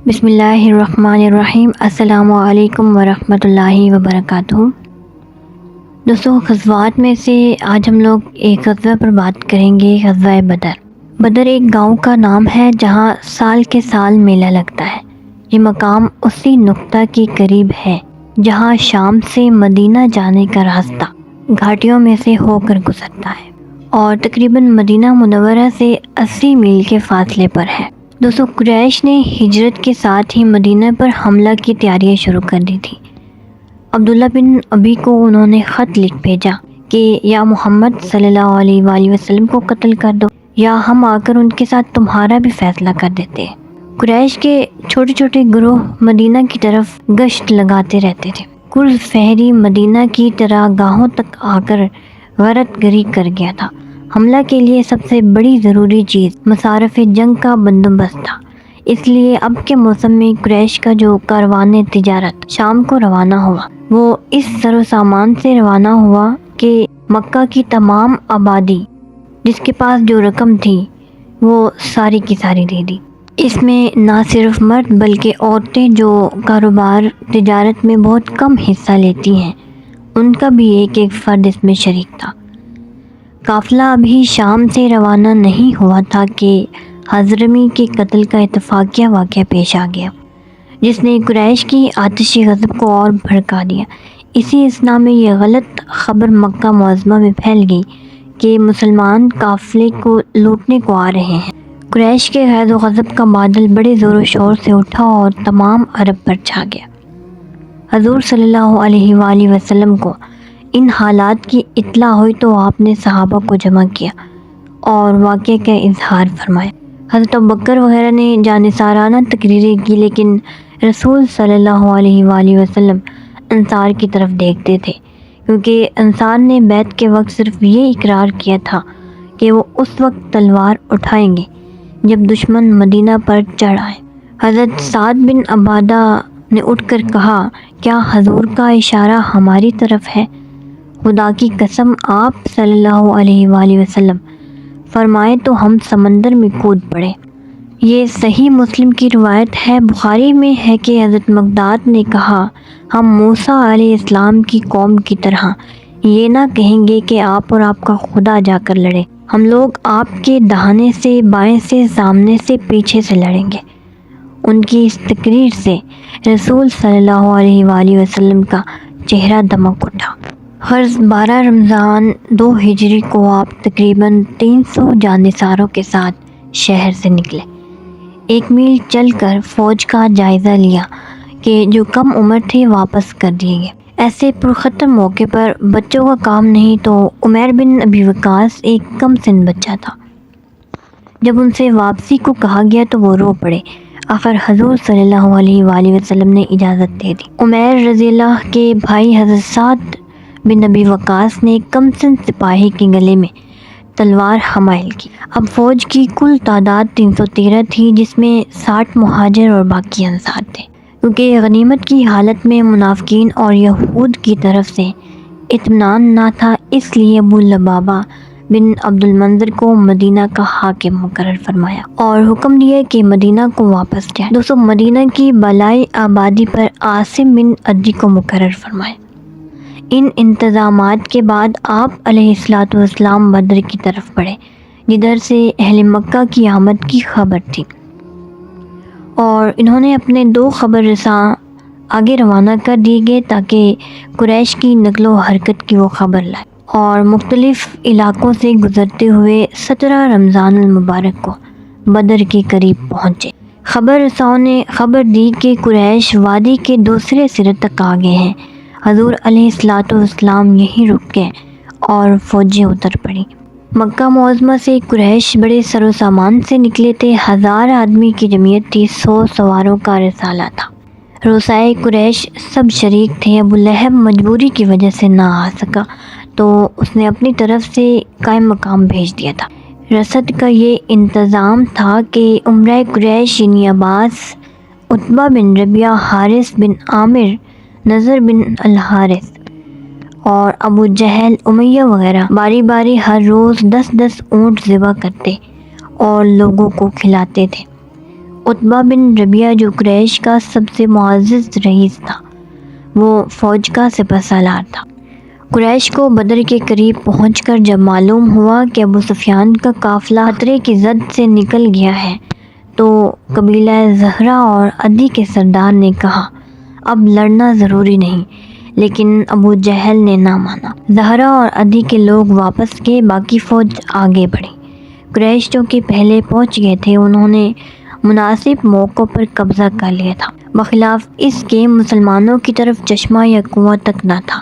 بسم اللہ الرحمن الرحیم۔ السلام علیکم ورحمۃ اللہ وبرکاتہ۔ دوستوں، غزوات میں سے آج ہم لوگ ایک غزوہ پر بات کریں گے، غزوہ بدر۔ بدر ایک گاؤں کا نام ہے جہاں سال کے سال میلہ لگتا ہے۔ یہ مقام اسی نقطہ کے قریب ہے جہاں شام سے مدینہ جانے کا راستہ گھاٹیوں میں سے ہو کر گزرتا ہے اور تقریباً مدینہ منورہ سے 80 میل کے فاصلے پر ہے۔ دوستوں، قریش نے ہجرت کے ساتھ ہی مدینہ پر حملہ کی تیاریاں شروع کر دی تھی۔ عبداللہ بن ابی کو انہوں نے خط لکھ بھیجا کہ یا محمد صلی اللہ علیہ وآلہ وسلم کو قتل کر دو یا ہم آ کر ان کے ساتھ تمہارا بھی فیصلہ کر دیتے۔ قریش کے چھوٹے چھوٹے گروہ مدینہ کی طرف گشت لگاتے رہتے تھے۔ کل فہری مدینہ کی طرح گاہوں تک آ کر غارت گری کر گیا تھا۔ حملہ کے لیے سب سے بڑی ضروری چیز مصارف جنگ کا بندوبست تھا۔ اس لیے اب کے موسم میں قریش کا جو کاروان تجارت شام کو روانہ ہوا وہ اس سر و سامان سے روانہ ہوا کہ مکہ کی تمام آبادی جس کے پاس جو رقم تھی وہ ساری کی ساری دے دی۔ اس میں نہ صرف مرد بلکہ عورتیں جو کاروبار تجارت میں بہت کم حصہ لیتی ہیں ان کا بھی ایک ایک فرد اس میں شریک تھا۔ قافلہ ابھی شام سے روانہ نہیں ہوا تھا کہ حضرمی کے قتل کا اتفاقیہ واقعہ پیش آ گیا جس نے قریش کی آتشی غضب کو اور بھڑکا دیا۔ اسی اثنا میں یہ غلط خبر مکہ معظمہ میں پھیل گئی کہ مسلمان قافلے کو لوٹنے کو آ رہے ہیں۔ قریش کے غیظ و غضب کا بادل بڑے زور و شور سے اٹھا اور تمام عرب پر چھا گیا۔ حضور صلی اللہ علیہ وآلہ وسلم کو ان حالات کی اطلاع ہوئی تو آپ نے صحابہ کو جمع کیا اور واقعے کا اظہار فرمایا۔ حضرت ابوبکر وغیرہ نے جانثارانہ تقریریں کی لیکن رسول صلی اللہ علیہ وآلہ وسلم انصار کی طرف دیکھتے تھے کیونکہ انصار نے بیعت کے وقت صرف یہ اقرار کیا تھا کہ وہ اس وقت تلوار اٹھائیں گے جب دشمن مدینہ پر چڑھ آئے۔ حضرت سعد بن عبادہ نے اٹھ کر کہا، کیا حضور کا اشارہ ہماری طرف ہے؟ خدا کی قسم آپ صلی اللہ علیہ وآلہ وسلم فرمائے تو ہم سمندر میں کود پڑے۔ یہ صحیح مسلم کی روایت ہے۔ بخاری میں ہے کہ حضرت مقداد نے کہا، ہم موسیٰ علیہ السلام کی قوم کی طرح یہ نہ کہیں گے کہ آپ اور آپ کا خدا جا کر لڑے، ہم لوگ آپ کے داہنے سے بائیں سے سامنے سے پیچھے سے لڑیں گے۔ ان کی اس تقریر سے رسول صلی اللہ علیہ وآلہ وسلم کا چہرہ دمک اٹھا۔ غرض 12 رمضان 2 ہجری کو آپ تقریباً 300 جانثاروں کے ساتھ شہر سے نکلے۔ 1 میل چل کر فوج کا جائزہ لیا کہ جو کم عمر تھے واپس کر دیے گئے۔ ایسے پرخطر موقع پر بچوں کا کام نہیں تو عمیر بن ابی وقاص ایک کم سن بچہ تھا۔ جب ان سے واپسی کو کہا گیا تو وہ رو پڑے۔ آخر حضور صلی اللہ علیہ وآلہ وسلم نے اجازت دے دی۔ عمیر رضی اللہ کے بھائی حضرت سعد بن ابی وقاص نے کم سن سپاہی کے گلے میں تلوار حمائل کی۔ اب فوج کی کل تعداد 313 تھی جس میں 60 مہاجر اور باقی انصار تھے۔ کیونکہ غنیمت کی حالت میں منافقین اور یہود کی طرف سے اطمینان نہ تھا اس لیے ابو لبابہ بن عبد المنذر کو مدینہ کا حاکم مقرر فرمایا اور حکم دیا کہ مدینہ کو واپس جائے۔ دوستوں، مدینہ کی بالائی آبادی پر عاصم بن عدی کو مقرر فرمایا۔ ان انتظامات کے بعد آپ علیہ الصلوۃ والسلام بدر کی طرف بڑھے جدھر سے اہل مکہ کی آمد کی خبر تھی اور انہوں نے اپنے 2 خبر رساں آگے روانہ کر دیے گئے تاکہ قریش کی نقل و حرکت کی وہ خبر لائے اور مختلف علاقوں سے گزرتے ہوئے 17 رمضان المبارک کو بدر کے قریب پہنچے۔ خبر رساؤں نے خبر دی کہ قریش وادی کے دوسرے سرے تک آ گئے ہیں۔ حضور علیہ الصلوۃ والسلام یہیں رک گئے اور فوجیں اتر پڑیں۔ مکہ معظمہ سے قریش بڑے سر و سامان سے نکلے تھے۔ 1000 آدمی کی جمعیت تھی، 100 سواروں کا رسالہ تھا۔ روسائے قریش سب شریک تھے۔ ابو لہب مجبوری کی وجہ سے نہ آ سکا تو اس نے اپنی طرف سے قائم مقام بھیج دیا تھا۔ رسد کا یہ انتظام تھا کہ عمرہ قریش یعنی عباس، عتبہ بن ربیعہ، حارث بن عامر، نضر بن الحارث اور ابو جہل، امیہ وغیرہ باری باری ہر روز 10 اونٹ ذبح کرتے اور لوگوں کو کھلاتے تھے۔ عتبہ بن ربیعہ جو قریش کا سب سے معزز رئیس تھا، وہ فوج کا سپہ سالار تھا۔ قریش کو بدر کے قریب پہنچ کر جب معلوم ہوا کہ ابو سفیان کا قافلہ خطرے کی زد سے نکل گیا ہے تو قبیلہ زہرہ اور عدی کے سردار نے کہا اب لڑنا ضروری نہیں، لیکن ابو جہل نے نہ مانا۔ زہرہ اور عدی کے لوگ واپس گئے، باقی فوج آگے بڑھی۔ قریش جو کہ پہلے پہنچ گئے تھے انہوں نے مناسب موقع پر قبضہ کر لیا تھا، بخلاف اس کے مسلمانوں کی طرف چشمہ یا کنواں تک نہ تھا،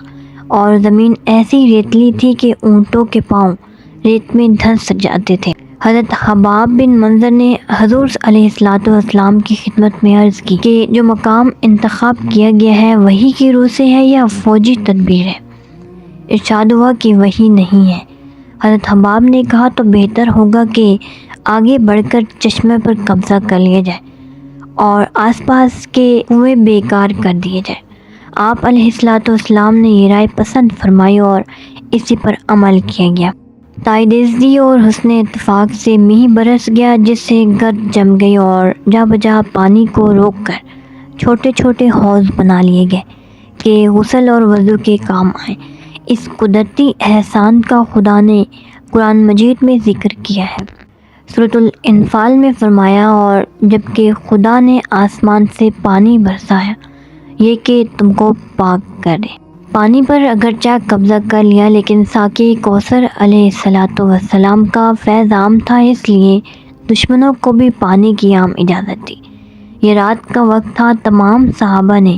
اور زمین ایسی ریتلی تھی کہ اونٹوں کے پاؤں ریت میں دھنس جاتے تھے۔ حضرت حباب بن منظر نے حضور علیہ السلام کی خدمت میں عرض کی کہ جو مقام انتخاب کیا گیا ہے وحی کی روح سے ہے یا فوجی تدبیر ہے؟ ارشاد ہوا کہ وحی نہیں ہے۔ حضرت حباب نے کہا تو بہتر ہوگا کہ آگے بڑھ کر چشمے پر قبضہ کر لیا جائے اور آس پاس کے کنویں بیکار کر دیے جائے۔ آپ علیہ السلام نے یہ رائے پسند فرمائی اور اسی پر عمل کیا گیا۔ تائیدیزی اور حسن اتفاق سے میہ برس گیا جس سے گرد جم گئی اور جا بجا پانی کو روک کر چھوٹے چھوٹے حوض بنا لیے گئے کہ غسل اور وضو کے کام آئیں۔ اس قدرتی احسان کا خدا نے قرآن مجید میں ذکر کیا ہے۔ سورۃ الانفال میں فرمایا اور جب کہ خدا نے آسمان سے پانی برسایا یہ کہ تم کو پاک کر دے۔ پانی پر اگرچہ قبضہ کر لیا لیکن ساقی کوثر علیہ السلام کا فیض عام تھا، اس لیے دشمنوں کو بھی پانی کی عام اجازت دی۔ یہ رات کا وقت تھا، تمام صحابہ نے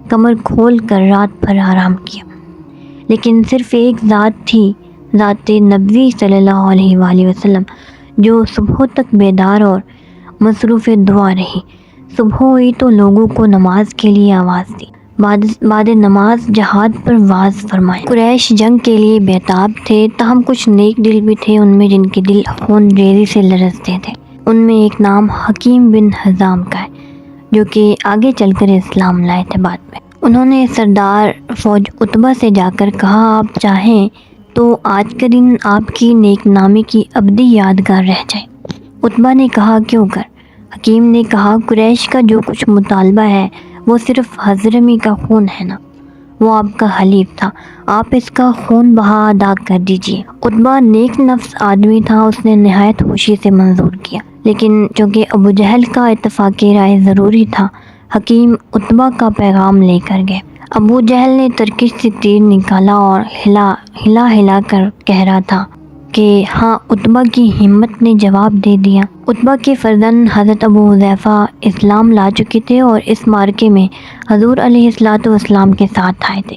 کمر کھول کر رات بھر آرام کیا، لیکن صرف ایک ذات تھی، ذات نبوی صلی اللہ علیہ وآلہ وسلم، جو صبح تک بیدار اور مصروف دعا رہی۔ صبح ہوئی تو لوگوں کو نماز کے لیے آواز دی، بعد نماز جہاد پر واز فرمائے۔ قریش جنگ کے لیے بیتاب تھے، تاہم کچھ نیک دل بھی تھے ان میں جن کے دل خون ریزی سے لرزتے تھے۔ ان میں ایک نام حکیم بن حزام کا ہے جو کہ آگے چل کر اسلام لائے تھے بعد میں۔ انہوں نے سردار فوج عتبہ سے جا کر کہا آپ چاہیں تو آج کا دن آپ کی نیک نامی کی ابدی یادگار رہ جائے۔ عتبہ نے کہا کیوں کر؟ حکیم نے کہا قریش کا جو کچھ مطالبہ ہے وہ صرف حضرمی کا خون ہے نا، وہ آپ کا حلیف تھا، آپ اس کا خون بہا ادا کر دیجیے۔ عتبہ نیک نفس آدمی تھا، اس نے نہایت خوشی سے منظور کیا، لیکن چونکہ ابو جہل کا اتفاق رائے ضروری تھا، حکیم عتبہ کا پیغام لے کر گئے۔ ابو جہل نے ترکش سے تیر نکالا اور ہلا کر کہہ رہا تھا کہ ہاں عتبہ کی ہمت نے جواب دے دیا۔ عتبہ کے فرزند حضرت ابو حذیفہ اسلام لا چکے تھے اور اس معرکے میں حضور علیہ السلام کے ساتھ آئے تھے۔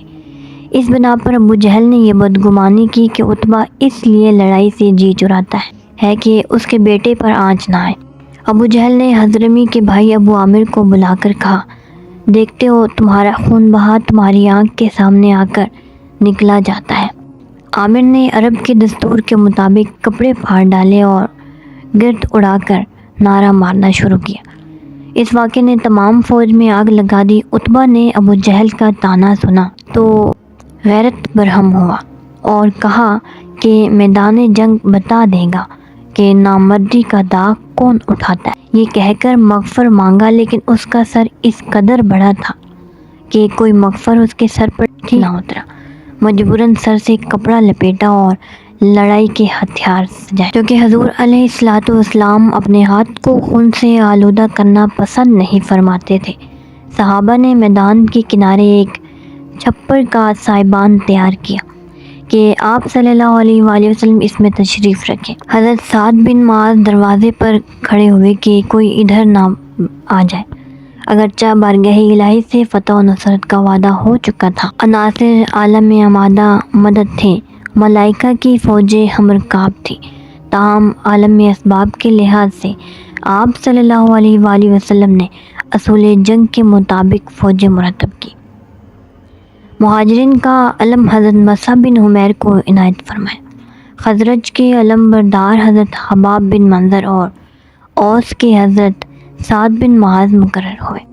اس بنا پر ابو جہل نے یہ بدگمانی کی کہ عتبہ اس لیے لڑائی سے جی چراتا ہے کہ اس کے بیٹے پر آنچ نہ آئے۔ ابو جہل نے حضرمی کے بھائی ابو عامر کو بلا کر کہا دیکھتے ہو تمہارا خون بہا تمہاری آنکھ کے سامنے آ کر نکلا جاتا ہے۔ عامر نے عرب کے دستور کے مطابق کپڑے پھاڑ ڈالے اور گرد اڑا کر نعرہ مارنا شروع کیا۔ اس واقعے نے تمام فوج میں آگ لگا دی۔ عتبہ نے ابو جہل کا طعنہ سنا تو غیرت برہم ہوا اور کہا کہ میدان جنگ بتا دے گا کہ نامردی کا داغ کون اٹھاتا ہے۔ یہ کہہ کر مغفر مانگا لیکن اس کا سر اس قدر بڑا تھا کہ کوئی مغفر اس کے سر پر نہ اترا۔ مجبوراً سر سے کپڑا لپیٹا اور لڑائی کے ہتھیار سجائے، کیونکہ حضور علیہ السلام اپنے ہاتھ کو خون سے آلودہ کرنا پسند نہیں فرماتے تھے۔ صحابہ نے میدان کے کنارے ایک چھپر کا سائبان تیار کیا کہ آپ صلی اللہ علیہ وآلہ وسلم اس میں تشریف رکھیں۔ حضرت سعد بن معاذ دروازے پر کھڑے ہوئے کہ کوئی ادھر نہ آ جائے، اگرچہ بارگاہ الہی سے فتح و نصرت کا وعدہ ہو چکا تھا۔ عناصر عالم آمادہ مدد تھے، ملائکہ کی فوجیں ہمرکاب تھی، تاہم عالم اسباب کے لحاظ سے آپ صلی اللہ علیہ وآلہ وسلم نے اصول جنگ کے مطابق فوجیں مرتب کی۔ مہاجرین کا علم حضرت مصعب بن عمیر کو عنایت فرمائے، خزرج کے علم بردار حضرت حباب بن منظر اور اوس کے حضرت سعد بن معاذ مقرر ہوئے۔